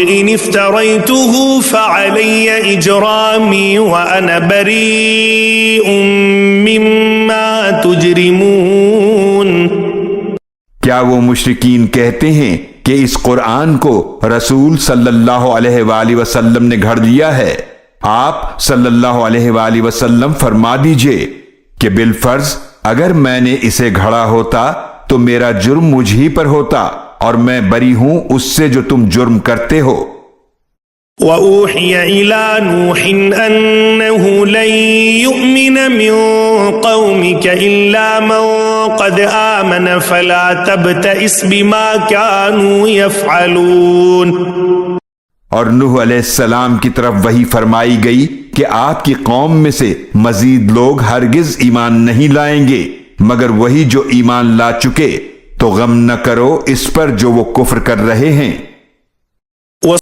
إن افتريته فعلي إجرامي وأنا بريء مما تجرمون۔ کیا وہ مشرکین کہتے ہیں کہ اس قرآن کو رسول صلی اللہ علیہ وآلہ وسلم نے گھڑ دیا ہے؟ آپ صلی اللہ علیہ وآلہ وسلم فرما دیجئے کہ بالفرض اگر میں نے اسے گھڑا ہوتا تو میرا جرم مجھ ہی پر ہوتا اور میں بری ہوں اس سے جو تم جرم کرتے ہو۔ وَأُوحِيَ إِلَى نُوحٍ أَنَّهُ لَن يُؤْمِنَ مِن قَوْمِكَ إِلَّا مَن قَدْ آمَنَ فَلَا تَبْتَئِسْ بِمَا كَانُوا يَفْعَلُونَ۔ اور نوح علیہ السلام کی طرف وحی فرمائی گئی کہ آپ کی قوم میں سے مزید لوگ ہرگز ایمان نہیں لائیں گے مگر وہی جو ایمان لا چکے، تو غم نہ کرو اس پر جو وہ کفر کر رہے ہیں۔